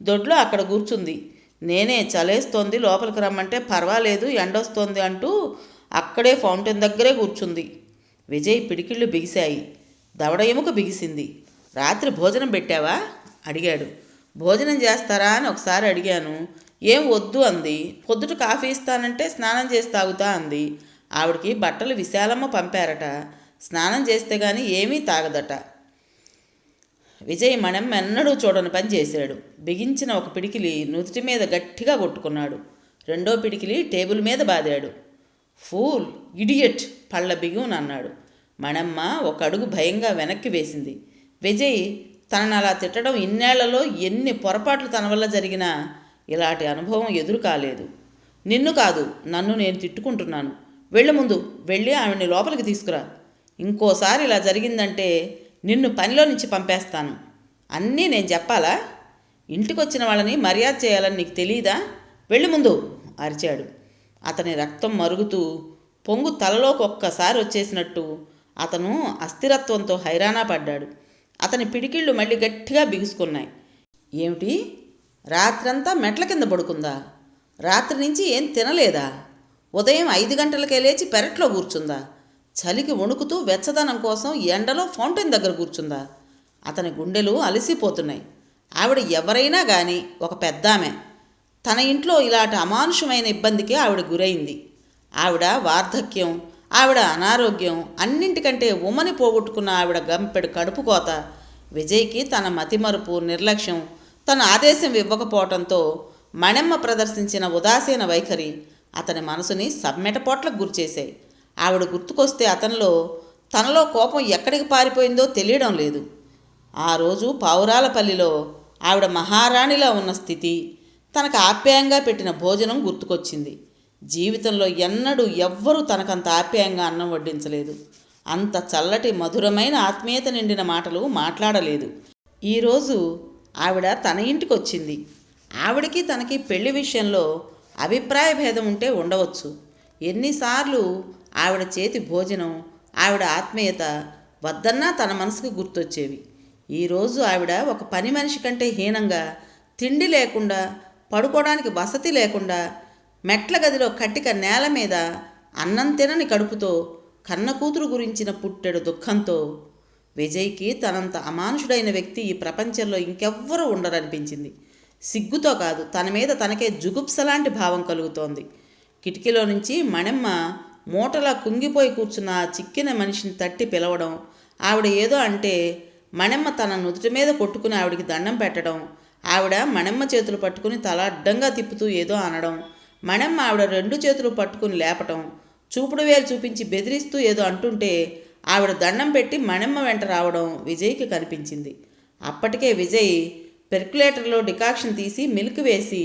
దొడ్లో అక్కడ కూర్చుంది. నేనే చలేస్తోంది లోపలికి రమ్మంటే పర్వాలేదు ఎండొస్తోంది అంటూ అక్కడే ఫౌంటైన్ దగ్గరే కూర్చుంది. విజయ్ పిడికిళ్ళు బిగిశాయి. దవడ ఎముక బిగిసింది. రాత్రి భోజనం పెట్టావా అడిగాడు. భోజనం చేస్తారా అని ఒకసారి అడిగాను. ఏం వద్దు అంది. పొద్దుట కాఫీ ఇస్తానంటే స్నానం చేసి తాగుతా అంది. ఆవిడికి బట్టలు విశాలమ్మ పంపారట. స్నానం చేస్తే గాని ఏమీ తాగదట. విజయ్ మణమ్మ ఎన్నడూ చూడని పని చేశాడు. బిగించిన ఒక పిడికిలి నుదుటి మీద గట్టిగా కొట్టుకున్నాడు. 2వ పిడికిలి టేబుల్ మీద బాదాడు. ఫూల్, ఇడియట్ పళ్ళ బిగునన్నాడు. మణమ్మ 1 అడుగు భయంగా వెనక్కి వేసింది. విజయ్ తనని అలా తిట్టడం ఇన్నేళ్లలో ఎన్ని పొరపాట్లు తన వల్ల జరిగినా ఇలాంటి అనుభవం ఎదురు కాలేదు. నిన్ను కాదు, నన్ను నేను తిట్టుకుంటున్నాను. వెళ్ళి ముందు వెళ్ళి ఆవిడ్ని లోపలికి తీసుకురా. ఇంకోసారి ఇలా జరిగిందంటే నిన్ను పనిలో నుంచి పంపేస్తాను. అన్నీ నేను చెప్పాలా? ఇంటికొచ్చిన వాళ్ళని మర్యాద చేయాలని నీకు తెలీదా? వెళ్ళి ముందు అరిచాడు. అతని రక్తం మరుగుతూ పొంగు తలలోకి ఒక్కసారి వచ్చేసినట్టు అతను అస్థిరత్వంతో హైరానా పడ్డాడు. అతని పిడికిళ్ళు మళ్ళీ గట్టిగా బిగుసుకున్నాయి. ఏమిటి? రాత్రంతా మెట్ల కింద పడుకుందా? రాత్రి నుంచి ఏం తినలేదా? ఉదయం 5 గంటలకే లేచి పెరట్లో కూర్చుందా? చలికి వణుకుతూ వెచ్చదనం కోసం ఎండలో ఫౌంటైన్ దగ్గర కూర్చుందా? అతని గుండెలు అలసిపోతున్నాయి. ఆవిడ ఎవరైనా కానీ ఒక పెద్దామె. తన ఇంట్లో ఇలాంటి అమానుషమైన ఇబ్బందికి ఆవిడ గురైంది. ఆవిడ వార్ధక్యం, ఆవిడ అనారోగ్యం, అన్నింటికంటే ఉమ్మని పోగొట్టుకున్న ఆవిడ గంపెడు కడుపు కోత, విజయ్కి తన మతిమరుపు, నిర్లక్ష్యం, తన ఆదేశం ఇవ్వకపోవటంతో మణమ్మ ప్రదర్శించిన ఉదాసీన వైఖరి అతని మనసుని సమ్మెటపోట్లకు గురిచేశాయి. ఆవిడ గుర్తుకొస్తే తనలో కోపం ఎక్కడికి పారిపోయిందో తెలియడం లేదు. ఆ రోజు పావురాలపల్లిలో ఆవిడ మహారాణిలా ఉన్న స్థితి, తనకు ఆప్యాయంగా పెట్టిన భోజనం గుర్తుకొచ్చింది. జీవితంలో ఎన్నడూ ఎవ్వరూ తనకంత ఆప్యాయంగా అన్నం వడ్డించలేదు. అంత చల్లటి మధురమైన ఆత్మీయత నిండిన మాటలు మాట్లాడలేదు. ఈరోజు ఆవిడ తన ఇంటికి వచ్చింది. ఆవిడకి తనకి పెళ్లి విషయంలో అభిప్రాయ భేదం ఉంటే ఉండవచ్చు. ఎన్నిసార్లు ఆవిడ చేతి భోజనం, ఆవిడ ఆత్మీయత వద్దన్నా తన మనసుకు గుర్తొచ్చేవి. ఈరోజు ఆవిడ ఒక పని మనిషి కంటే హీనంగా, తిండి లేకుండా, పడుకోవడానికి వసతి లేకుండా, మెట్ల గదిలో కట్టిక నేల మీద అన్నం తినని కడుపుతో, కన్న కూతురు గురించిన పుట్టెడు దుఃఖంతో విజయ్కి తనంత అమానుషుడైన వ్యక్తి ఈ ప్రపంచంలో ఇంకెవ్వరూ ఉండరనిపించింది. సిగ్గుతో కాదు, తన మీద తనకే జుగుప్సలాంటి భావం కలుగుతోంది. కిటికీలో నుంచి మణమ్మ మూటలా కుంగిపోయి కూర్చున్న ఆ చిక్కిన మనిషిని తట్టి పిలవడం, ఆవిడ ఏదో అంటే మణమ్మ తన నుదుటి మీద కొట్టుకుని ఆవిడికి దండం పెట్టడం, ఆవిడ మణమ్మ చేతులు పట్టుకుని తల అడ్డంగా తిప్పుతూ ఏదో అనడం, మణమ్మ ఆవిడ 2 చేతులు పట్టుకుని లేపటం, చూపుడు వేలు చూపించి బెదిరిస్తూ ఏదో అంటుంటే ఆవిడ దండం పెట్టి మణమ్మ వెంట రావడం విజయ్కి కనిపించింది. అప్పటికే విజయ్ పెర్కులేటర్లో డికాక్షన్ తీసి మిల్క్ వేసి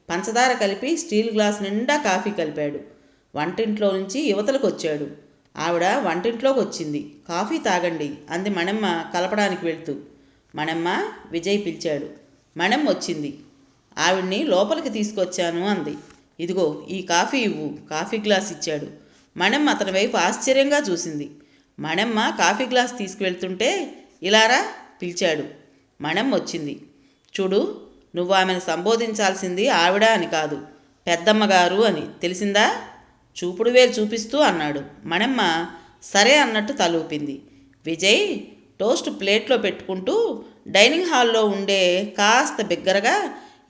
పంచదార కలిపి స్టీల్ గ్లాస్ నిండా కాఫీ కలిపాడు. వంటింట్లో నుంచి యువతలకు వచ్చాడు. ఆవిడ వంటింట్లోకి వచ్చింది. కాఫీ తాగండి అంది మణమ్మ కలపడానికి వెళ్తూ. మణమ్మ, విజయ్ పిలిచాడు. మణమ్మ వచ్చింది. ఆవిడ్ని లోపలికి తీసుకొచ్చాను అంది. ఇదిగో ఈ కాఫీ ఇవ్వు. కాఫీ గ్లాస్ ఇచ్చాడు. మణెమ్మ అతని వైపు ఆశ్చర్యంగా చూసింది. మణెమ్మ కాఫీ గ్లాస్ తీసుకువెళ్తుంటే ఇలారా పిలిచాడు. మణెమ్మ వచ్చింది. చూడు, నువ్వు ఆమెను సంబోధించాల్సింది ఆవిడ అని కాదు, పెద్దమ్మగారు అని, తెలిసిందా? చూపుడు వేలు చూపిస్తూ అన్నాడు. మణెమ్మ సరే అన్నట్టు తలూపింది. విజయ్ టోస్ట్ ప్లేట్లో పెట్టుకుంటూ డైనింగ్ హాల్లో ఉండే కాస్త బిగ్గరగా,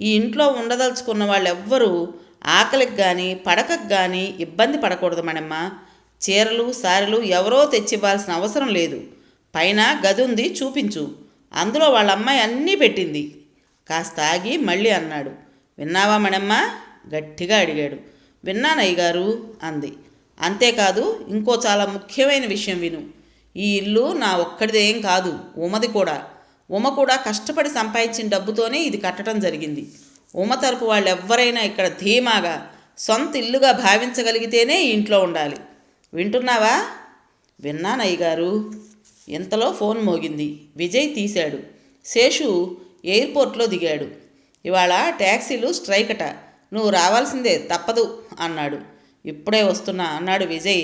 ఈ ఇంట్లో ఉండదలుచుకున్న వాళ్ళెవ్వరూ ఆకలికి కానీ పడకకు కానీ ఇబ్బంది పడకూడదు మణెమ్మ. చీరలు సారెలు ఎవరో తెచ్చివ్వాల్సిన అవసరం లేదు. పైన గది ఉంది, చూపించు. అందులో వాళ్ళ అమ్మాయి అన్నీ పెట్టింది. కాస్త ఆగి మళ్ళీ అన్నాడు. విన్నావా మణెమ్మ? గట్టిగా అడిగాడు. విన్నానయ్య గారు అంది. అంతేకాదు, ఇంకో చాలా ముఖ్యమైన విషయం విను. ఈ ఇల్లు నా ఒక్కడిదేం కాదు, ఉమది కూడా. ఉమ కూడా కష్టపడి సంపాదించిన డబ్బుతోనే ఇది కట్టడం జరిగింది. ఉమ తరపు వాళ్ళెవ్వరైనా ఇక్కడ ధీమాగా సొంత ఇల్లుగా భావించగలిగితేనే ఈ ఇంట్లో ఉండాలి. వింటున్నావా? విన్నానయ్య గారు. ఇంతలో ఫోన్ మోగింది. విజయ్ తీశాడు. శేషు ఎయిర్పోర్ట్లో దిగాడు. ఇవాళ ట్యాక్సీలు స్ట్రైక్ అట, నువ్వు రావాల్సిందే, తప్పదు అన్నాడు. ఇప్పుడే వస్తున్నా అన్నాడు విజయ్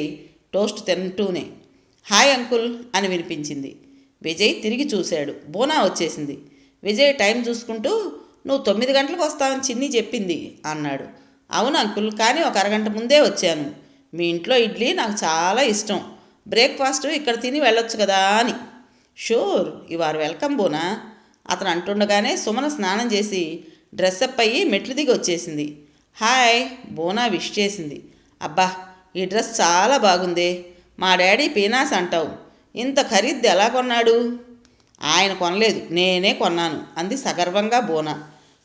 టోస్ట్ తింటూనే. హాయ్ అంకుల్ అని వినిపించింది. విజయ్ తిరిగి చూశాడు. బోనా వచ్చేసింది. విజయ్ టైం చూసుకుంటూ, నువ్వు 9 గంటలకు వస్తావని చిన్ని చెప్పింది అన్నాడు. అవును అంకుల్, కానీ ఒక అరగంట ముందే వచ్చాను. మీ ఇంట్లో ఇడ్లీ నాకు చాలా ఇష్టం. బ్రేక్ఫాస్ట్ ఇక్కడ తిని వెళ్ళొచ్చు కదా అని. షూర్, యు ఆర్ వెల్కమ్ బోనా అతను అంటుండగానే సుమన స్నానం చేసి డ్రెస్అప్ అయ్యి మెట్లు దిగి వచ్చేసింది. హాయ్ బోనా విష్ చేసింది. అబ్బా, ఈ డ్రెస్ చాలా బాగుందే. మా డాడీ పీనాస్ అంటావు. ఇంత ఖరీదు ఎలా కొన్నాడు? ఆయన కొనలేదు, నేనే కొన్నాను అంది సగర్వంగా బోనా.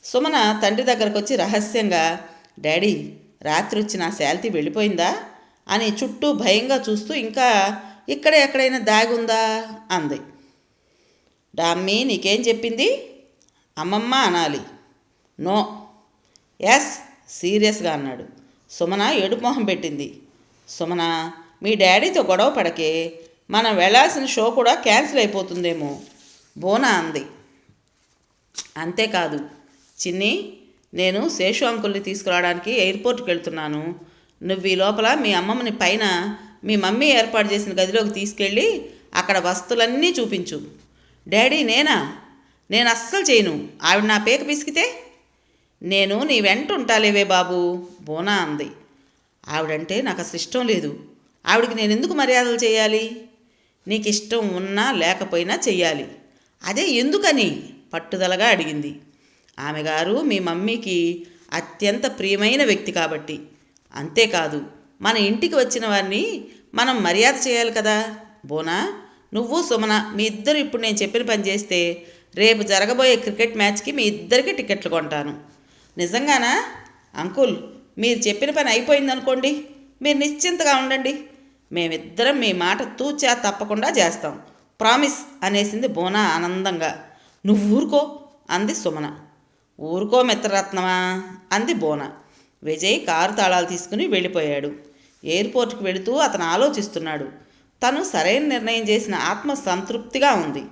సుమన తండ్రి దగ్గరకు వచ్చి రహస్యంగా, డాడీ రాత్రి వచ్చి నా శాల్తీ వెళ్ళిపోయిందా అని చుట్టూ భయంగా చూస్తూ, ఇంకా ఇక్కడే ఎక్కడైనా దాగి ఉందా అంది. డామ్మీ నీకేం చెప్పింది? అమ్మమ్మ అనాలి. నో. ఎస్ సీరియస్గా అన్నాడు. సుమన ఏడుపు మొహం పెట్టింది. సుమన, మీ డాడీతో గొడవ పడకే, మనం వెళ్ళాల్సిన షో కూడా క్యాన్సిల్ అయిపోతుందేమో బోనా అంది. అంతేకాదు చిన్ని, నేను శేషు అంకుల్ని తీసుకురావడానికి ఎయిర్పోర్ట్కి వెళ్తున్నాను. నువ్వు ఈ లోపల మీ అమ్మమ్మని పైన మీ మమ్మీ ఏర్పాటు చేసిన గదిలోకి తీసుకెళ్ళి అక్కడ వస్తువులన్నీ చూపించు. డాడీ నేనా? నేను అస్సలు చేయను. ఆవిడ నా పేక పిసికితే? నేను నీ వెంట ఉంటాలేవే బాబు బోనా అంది. ఆవిడంటే నాకు అసలు ఇష్టం లేదు. ఆవిడికి నేను ఎందుకు మర్యాదలు చేయాలి? నీకు ఇష్టం ఉన్నా లేకపోయినా చెయ్యాలి. అదే ఎందుకని పట్టుదలగా అడిగింది. ఆమె గారు మీ మమ్మీకి అత్యంత ప్రియమైన వ్యక్తి కాబట్టి. అంతేకాదు, మన ఇంటికి వచ్చిన వారిని మనం మర్యాద చేయాలి కదా. బోనా, నువ్వు సుమన మీ ఇద్దరు ఇప్పుడు నేను చెప్పిన పని చేస్తే రేపు జరగబోయే క్రికెట్ మ్యాచ్కి మీ ఇద్దరికీ టికెట్లు కొంటాను. నిజంగానా? అంకుల్, మీరు చెప్పిన పని అయిపోయిందనుకోండి, మీరు నిశ్చింతగా ఉండండి. మేమిద్దరం మీ మాట తూచా తప్పకుండా చేస్తాం, ప్రామిస్ అనేసింది బోనా ఆనందంగా. నువ్వు ఊరుకో అంది సుమన. ఊరుకో మిత్రరత్నమా అంది బోనా. విజయ్ కారు తాళాలు తీసుకుని వెళ్ళిపోయాడు. ఎయిర్పోర్ట్కి వెళుతూ అతను ఆలోచిస్తున్నాడు. తను సరైన నిర్ణయం చేసిన ఆత్మ సంతృప్తిగా ఉంది.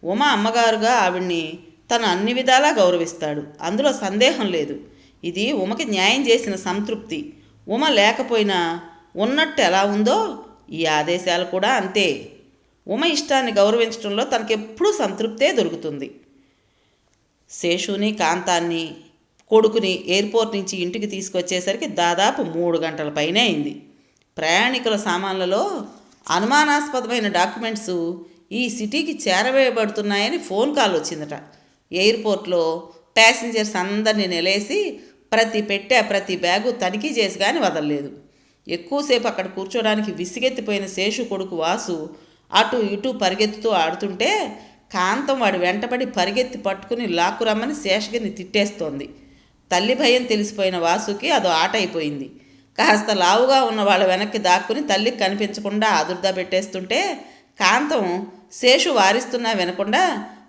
ఉమ అమ్మగారుగా ఆవిడ్ని తను అన్ని విధాలా గౌరవిస్తాడు, అందులో సందేహం లేదు. ఇది ఉమకి న్యాయం చేసిన సంతృప్తి. ఉమ లేకపోయినా ఉన్నట్టు ఎలా ఉందో ఈ ఆదేశాలు కూడా అంతే. ఉమ ఇష్టాన్ని గౌరవించడంలో తనకెప్పుడూ సంతృప్తే దొరుకుతుంది. శేషుని కాంతాన్ని కొడుకుని ఎయిర్పోర్ట్ నుంచి ఇంటికి తీసుకొచ్చేసరికి దాదాపు 3 గంటల పైనే అయింది. ప్రయాణికుల సామాన్లలో అనుమానాస్పదమైన డాక్యుమెంట్స్ ఈ సిటీకి చేరవేయబడుతున్నాయని ఫోన్ కాల్ వచ్చిందట. ఎయిర్పోర్ట్లో ప్యాసింజర్స్ అందరినీ నిలేసి ప్రతి పెట్టె ప్రతి బ్యాగు తనిఖీ చేసి కానీ వదలలేదు. ఎక్కువసేపు అక్కడ కూర్చోడానికి విసిగెత్తిపోయిన శేషు కొడుకు వాసు అటు ఇటు పరిగెత్తుతూ ఆడుతుంటే కాంతం వాడి వెంటబడి పరిగెత్తి పట్టుకుని లాక్కురమ్మని శేషగిరిని తిట్టేస్తోంది. తల్లి భయం తెలిసిపోయిన వాసుకి అదో ఆట అయిపోయింది. కాస్త లావుగా ఉన్న వాళ్ళ వెనక్కి దాక్కుని తల్లికి కనిపించకుండా ఆదుర్దా పెట్టేస్తుంటే కాంతం శేషు వారిస్తున్నా వినకుండా,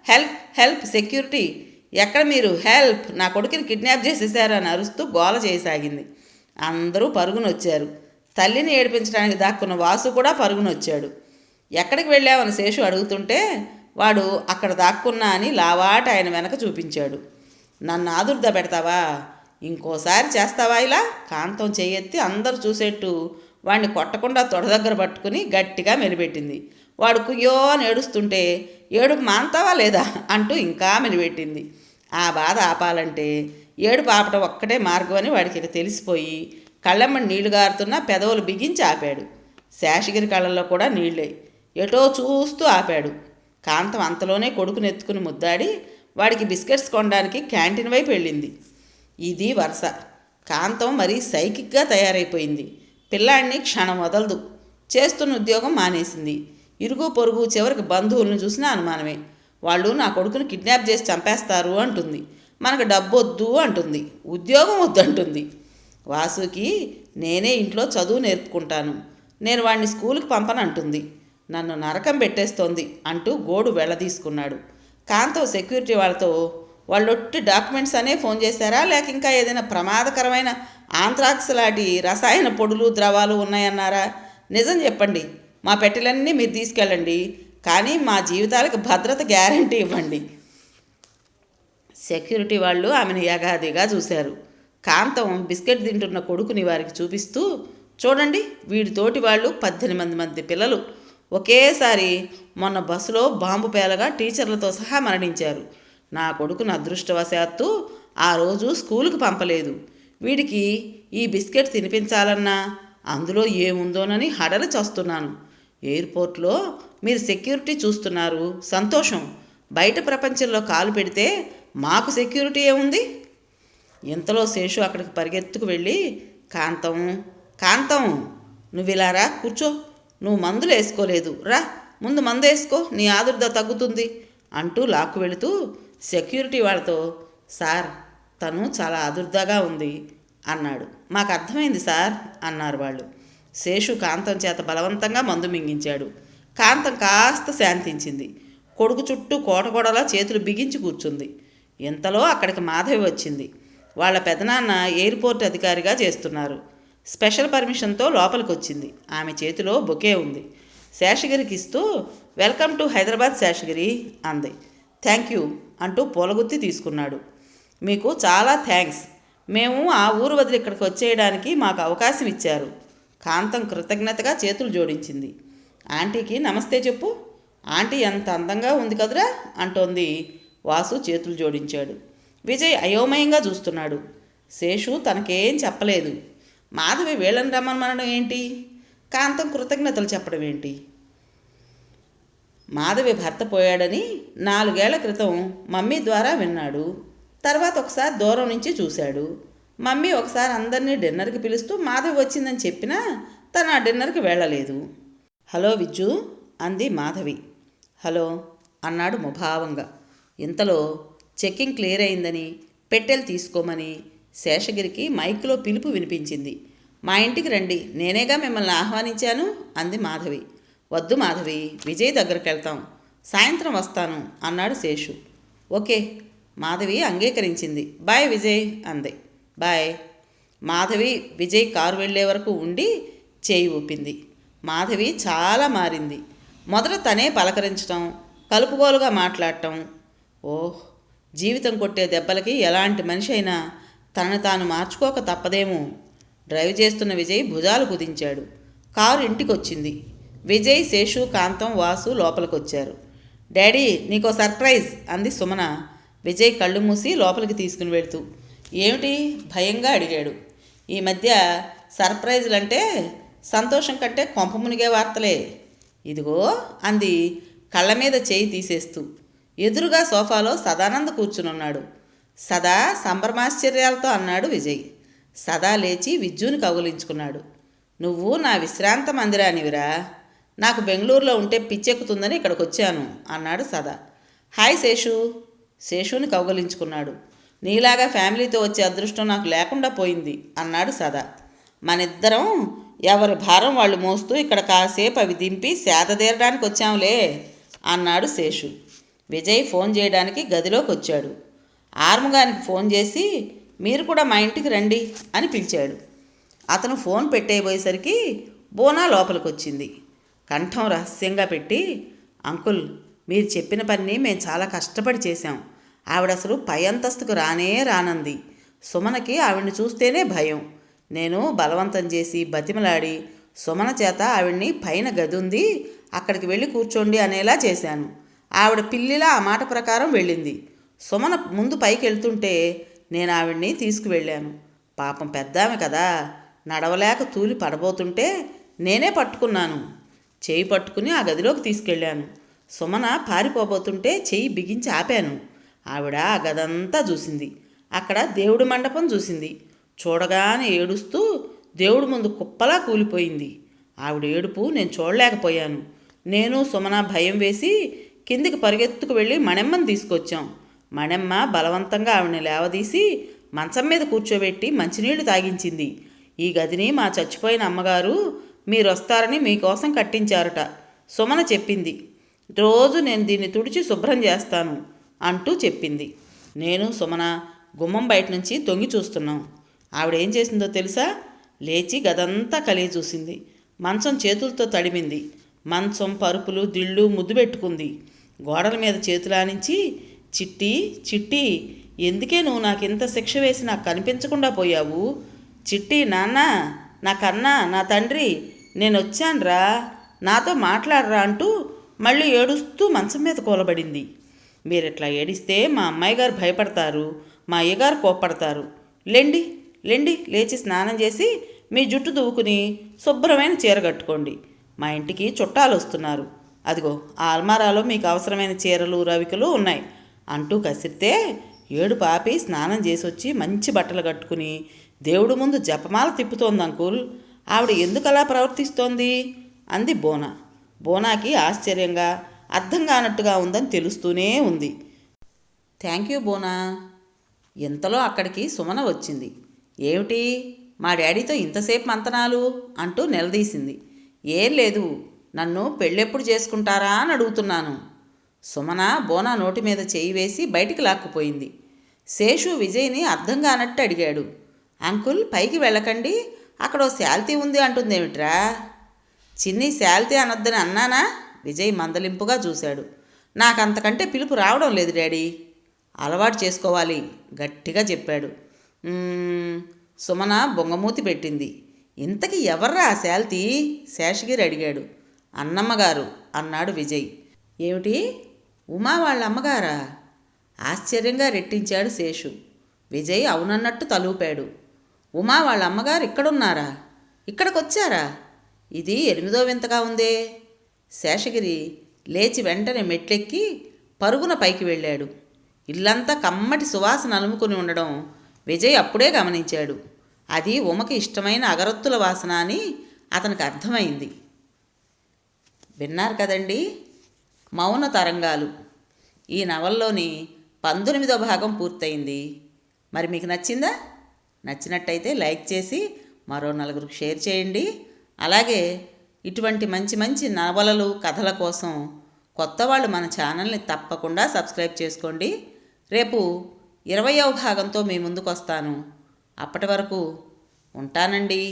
హెల్ప్ హెల్ప్ సెక్యూరిటీ, ఎక్కడ మీరు, హెల్ప్, నా కొడుకుని కిడ్నాప్ చేసేసారు అని అరుస్తూ గోల చేయసాగింది. అందరూ పరుగునొచ్చారు. తల్లిని ఏడిపించడానికి దాక్కున్న వాసు కూడా పరుగునొచ్చాడు. ఎక్కడికి వెళ్ళావని శేషు అడుగుతుంటే వాడు అక్కడ దాక్కున్నా అని లావాట ఆయన వెనక చూపించాడు. నన్ను ఆదుర్దా పెడతావా? ఇంకోసారి చేస్తావా ఇలా? కాంతం చెయ్యెత్తి అందరూ చూసేట్టు వాడిని కొట్టకుండా తొడ దగ్గర పట్టుకుని గట్టిగా మెలిపెట్టింది. వాడు కుయ్యో అని ఏడుస్తుంటే ఏడుపు మాంతావా లేదా అంటూ ఇంకా మెలిపెట్టింది. ఆ బాధ ఆపాలంటే ఏడుపు ఆపటం ఒక్కటే మార్గం అని వాడికి ఇక తెలిసిపోయి కళ్ళమ్మని నీళ్లు గారుతున్నా పెదవులు బిగించి ఆపాడు. శేషగిరి కళ్ళల్లో కూడా నీళ్ళే. ఎటో చూస్తూ ఆపాడు. కాంతం అంతలోనే కొడుకుని ఎత్తుకుని ముద్దాడి వాడికి బిస్కెట్స్ కొనడానికి క్యాంటీన్ వైపు వెళ్ళింది. ఇది వరుస. కాంతం మరీ సైకిక్గా తయారైపోయింది. పిల్లాడిని క్షణం వదలదు. చేస్తున్న ఉద్యోగం మానేసింది. ఇరుగు పొరుగు చివరికి బంధువులను చూసినా అనుమానమే. వాళ్ళు నా కొడుకుని కిడ్నాప్ చేసి చంపేస్తారు అంటుంది. మనకు డబ్బు వద్దు అంటుంది. ఉద్యోగం వద్దంటుంది. వాసుకి నేనే ఇంట్లో చదువు నేర్పుకుంటాను, నేను వాడిని స్కూల్కి పంపనంటుంది. నన్ను నరకం పెట్టేస్తోంది అంటూ గోడు వెళ్ళదీసుకున్నాడు. కాంతం సెక్యూరిటీ వాళ్ళతో వాళ్ళొట్టి డాక్యుమెంట్స్ అనే ఫోన్ చేశారా, లేక ఇంకా ఏదైనా ప్రమాదకరమైన ఆంథ్రాక్స్ లాంటి రసాయన పొడులు ద్రవాలు ఉన్నాయన్నారా? నిజం చెప్పండి, మా పెట్టెలన్నీ మీరు తీసుకెళ్ళండి, కానీ మా జీవితాలకు భద్రత గ్యారంటీ ఇవ్వండి. సెక్యూరిటీ వాళ్ళు ఆమెను యగాదిగా చూశారు. కాంతం బిస్కెట్ తింటున్న కొడుకుని వారికి చూపిస్తూ, చూడండి, వీడితోటి వాళ్ళు 18 మంది పిల్లలు ఒకేసారి మొన్న బస్సులో బాంబు పేలగా టీచర్లతో సహా మరణించారు. నా కొడుకును అదృష్టవశాత్తు ఆ రోజు స్కూలుకు పంపలేదు. వీడికి ఈ బిస్కెట్ తినిపించాలన్నా అందులో ఏముందోనని హడలు చస్తున్నాను. ఎయిర్పోర్ట్లో మీరు సెక్యూరిటీ చూస్తున్నారు, సంతోషం. బయట ప్రపంచంలో కాలు పెడితే మాకు సెక్యూరిటీ ఏముంది? ఇంతలో శేషు అక్కడికి పరిగెత్తుకు వెళ్ళి, కాంతం కాంతం నువ్విలారా, కూర్చో, నువ్వు మందులు వేసుకోలేదు, రా ముందు మందు వేసుకో, నీ ఆదుర్ద తగ్గుతుంది అంటూ లాక్కు వెళుతూ సెక్యూరిటీ వాళ్ళతో, సార్ తను చాలా ఆదుర్దాగా ఉంది అన్నాడు. మాకు అర్థమైంది సార్ అన్నారు వాళ్ళు. శేషు కాంతం చేత బలవంతంగా మందు మింగించాడు. కాంతం కాస్త శాంతించింది. కొడుకు చుట్టూ కోటగొడలా చేతులు బిగించి కూర్చుంది. ఇంతలో అక్కడికి మాధవి వచ్చింది. వాళ్ళ పెదనాన్న ఎయిర్పోర్ట్ అధికారిగా చేస్తున్నారు. స్పెషల్ పర్మిషన్తో లోపలికి వచ్చింది. ఆమె చేతిలో బొకే ఉంది. శేషగిరికి ఇస్తూ, వెల్కమ్ టు హైదరాబాద్ శేషగిరి అంది. థ్యాంక్ యూ అంటూ పూలగుత్తి తీసుకున్నాడు. మీకు చాలా థ్యాంక్స్, మేము ఆ ఊరు వదిలి ఇక్కడికి వచ్చేయడానికి మాకు అవకాశం ఇచ్చారు. కాంతం కృతజ్ఞతగా చేతులు జోడించింది. ఆంటీకి నమస్తే చెప్పు, ఆంటీ ఎంత అందంగా ఉంది కదురా అంటోంది. వాసు చేతులు జోడించాడు. విజయ్ అయోమయంగా చూస్తున్నాడు. శేషు తనకేం చెప్పలేదు. మాధవి వీళ్ళని రమ్మనడం ఏంటి, కాంతం కృతజ్ఞతలు చెప్పడం ఏంటి? మాధవి భర్త పోయాడని 4 ఏళ్ల క్రితం మమ్మీ ద్వారా విన్నాడు. తర్వాత ఒకసారి దూరం నుంచి చూశాడు. మమ్మీ ఒకసారి అందరినీ డిన్నర్కి పిలుస్తూ మాధవి వచ్చిందని చెప్పినా తను ఆ డిన్నర్కి వెళ్ళలేదు. హలో విజ్జు అంది మాధవి. హలో అన్నాడు ముభావంగా. ఇంతలో చెక్కింగ్ క్లియర్ అయిందని పెట్టెలు తీసుకోమని శేషగిరికి మైక్లో పిలుపు వినిపించింది. మా ఇంటికి రండి, నేనేగా మిమ్మల్ని ఆహ్వానించాను అంది మాధవి. వద్దు మాధవి, విజయ్ దగ్గరికి వెళ్తాం, సాయంత్రం వస్తాను అన్నాడు శేషు. ఓకే మాధవి అంగీకరించింది. బాయ్ విజయ్ అంది. బాయ్. మాధవి విజయ్ కారు వెళ్ళే వరకు ఉండి చేయి ఊపింది. మాధవి చాలా మారింది. మొదట తనే పలకరించటం, కలుపుగోలుగా మాట్లాడటం. ఓహ్, జీవితం కొట్టే దెబ్బలకి ఎలాంటి మనిషి అయినా తనను తాను మార్చుకోక తప్పదేమో. డ్రైవ్ చేస్తున్న విజయ్ భుజాలు కుదించాడు. కారు ఇంటికొచ్చింది. విజయ్, శేషు, కాంతం, వాసు లోపలికొచ్చారు. డాడీ నీకో సర్ప్రైజ్ అంది సుమన విజయ్ కళ్ళు మూసి లోపలికి తీసుకుని వెళుతూ. ఏమిటి భయంగా అడిగాడు. ఈ మధ్య సర్ప్రైజులంటే సంతోషం కంటే కొంప మునిగే వార్తలే. ఇదిగో అంది కళ్ళ మీద చేయి తీసేస్తూ. ఎదురుగా సోఫాలో సదానంద్ కూర్చునున్నాడు. సదా సంభ్రమాశ్చర్యాలతో అన్నాడు విజయ్. సదా లేచి విజ్జుని కౌగిలించుకున్నాడు. నువ్వు నా విశ్రాంత మందిరానివిరా, నాకు బెంగళూరులో ఉంటే పిచ్చెక్కుతుందని ఇక్కడికి వచ్చాను అన్నాడు సదా. హాయ్ శేషు. శేషుని కౌగిలించుకున్నాడు. నీలాగా ఫ్యామిలీతో వచ్చే అదృష్టం నాకు లేకుండా పోయింది అన్నాడు సదా. మనిద్దరం ఎవరి భారం వాళ్ళు మోస్తూ ఇక్కడ కాసేపు అవి దింపి సేదతీరడానికి వచ్చాంలే అన్నాడు శేషు. విజయ్ ఫోన్ చేయడానికి గదిలోకి వచ్చాడు. ఆర్ముగానికి ఫోన్ చేసి మీరు కూడా మా ఇంటికి రండి అని పిలిచాడు. అతను ఫోన్ పెట్టేయబోయేసరికి బోనా లోపలికి వచ్చింది. కంఠం రహస్యంగా పెట్టి, అంకుల్ మీరు చెప్పిన పని మేము చాలా కష్టపడి చేశాం. ఆవిడసలు పై అంతస్తుకు రానే రానంది. సుమనకి ఆవిడ్ని చూస్తేనే భయం. నేను బలవంతం చేసి బతిమలాడి సుమన చేత ఆవిడ్ని పైన గది ఉంది, అక్కడికి వెళ్ళి కూర్చోండి అనేలా చేశాను. ఆవిడ పిల్లిలా ఆ మాట ప్రకారం వెళ్ళింది. సుమన ముందు పైకి వెళ్తుంటే నేను ఆవిడ్ని తీసుకువెళ్ళాను. పాపం పెద్దామె కదా, నడవలేక తూలి పడబోతుంటే నేనే పట్టుకున్నాను. చేయి పట్టుకుని ఆ గదిలోకి తీసుకెళ్ళాను. సుమన పారిపోబోతుంటే చెయ్యి బిగించి ఆపాను. ఆవిడ ఆ గదంతా చూసింది. అక్కడ దేవుడి మండపం చూసింది. చూడగానే ఏడుస్తూ దేవుడి ముందు కుప్పలా కూలిపోయింది. ఆవిడ ఏడుపు నేను చూడలేకపోయాను. నేను సుమన భయం వేసి కిందికి పరిగెత్తుకు వెళ్ళి మణెమ్మని తీసుకొచ్చాం. మణెమ్మ బలవంతంగా ఆవిడని లేవదీసి మంచం మీద కూర్చోబెట్టి మంచినీళ్లు తాగించింది. ఈ గదిని మా చచ్చిపోయిన అమ్మగారు మీరొస్తారని మీకోసం కట్టించారట సుమన చెప్పింది. రోజు నేను దీన్ని తుడిచి శుభ్రం చేస్తాను అంటూ చెప్పింది. నేను సుమన గుమ్మం బయట నుంచి తొంగి చూస్తున్నాం. ఆవిడేం చేసిందో తెలుసా? లేచి గదంతా కలిగి చూసింది. మంచం చేతులతో తడిమింది. మంచం, పరుపులు, దిళ్ళు ముద్దు పెట్టుకుంది. గోడల మీద చేతులానించి, చిట్టి చిట్టి, ఎందుకే నువ్వు నాకింత శిక్ష వేసి నాకు కనిపించకుండా పోయావు? చిట్టి, నాన్న, నా కన్నా, నా తండ్రి, నేను వచ్చానురా, నాతో మాట్లాడరా అంటూ మళ్ళీ ఏడుస్తూ మంచం మీద కూలబడింది. మీరిట్లా ఏడిస్తే మా అమ్మాయి గారు భయపడతారు, మా అయ్యగారు కోప్పడతారు. లెండి లెండి, లేచి స్నానం చేసి మీ జుట్టు దువ్వుకుని శుభ్రమైన చీర కట్టుకోండి. మా ఇంటికి చుట్టాలు వస్తున్నారు. అదిగో ఆ అల్మారాలో మీకు అవసరమైన చీరలు, రవికలు ఉన్నాయి అంటూ కసిరితే ఏడుపు ఆపి స్నానం చేసి వచ్చి మంచి బట్టలు కట్టుకుని దేవుడి ముందు జపమాల తిప్పుతోంది. అంకుల్, ఆవిడ ఎందుకు అలా ప్రవర్తిస్తోంది అంది బోనా. బోనాకి ఆశ్చర్యంగా, అర్థం కానట్టుగా ఉందని తెలుస్తూనే ఉంది. థ్యాంక్ యూ బోనా. ఇంతలో అక్కడికి సుమన వచ్చింది. ఏమిటి మా డాడీతో ఇంతసేపు మంతనాలు అంటూ నిలదీసింది. ఏం లేదు, నన్ను పెళ్ళెప్పుడు చేసుకుంటారా అని అడుగుతున్నాను. సుమన బోనా నోటి మీద చేయి వేసి బయటికి లాక్కుపోయింది. శేషు విజయ్ని అర్థం కానట్టు అడిగాడు. అంకుల్, పైకి వెళ్ళకండి, అక్కడ ఓ శాల్తీ ఉంది అంటుందేమిట్రా? చిన్ని శాల్తీ అనొద్దని అన్నానా? విజయ్ మందలింపుగా చూశాడు. నాకంతకంటే పిలుపు రావడం లేదు డాడీ. అలవాటు చేసుకోవాలి గట్టిగా చెప్పాడు. సుమన బొంగమూతి పెట్టింది. ఇంతకీ ఎవర్రా ఆ శాల్తీ? శేషగిరి అడిగాడు. అన్నమ్మగారు అన్నాడు విజయ్. ఏమిటి, ఉమా వాళ్ళ అమ్మగారా? ఆశ్చర్యంగా రెట్టించాడు శేషు. విజయ్ అవునన్నట్టు తలూపాడు. ఉమా వాళ్ళ అమ్మగారు ఇక్కడున్నారా? ఇక్కడికొచ్చారా? ఇది 8వ వింతగా ఉందే. శేషగిరి లేచి వెంటనే మెట్లెక్కి పరుగున పైకి వెళ్ళాడు. ఇల్లంతా కమ్మటి సువాసన అలుముకుని ఉండడం విజయ్ అప్పుడే గమనించాడు. అది ఉమకి ఇష్టమైన అగరొత్తుల వాసన అని అతనికి అర్థమైంది. విన్నారు కదండి, మౌన తరంగాలు. ఈ నవల్లోని 19వ భాగం పూర్తయింది. మరి మీకు నచ్చిందా? నచ్చినట్టయితే లైక్ చేసి మరో 4కి షేర్ చేయండి. అలాగే ఇటువంటి మంచి మంచి నవలలు, కథల కోసం కొత్త వాళ్ళు మన ఛానల్ని తప్పకుండా సబ్స్క్రైబ్ చేసుకోండి. రేపు 20వ భాగంతో మీ ముందుకు వస్తాను. అప్పటి వరకు ఉంటానండి.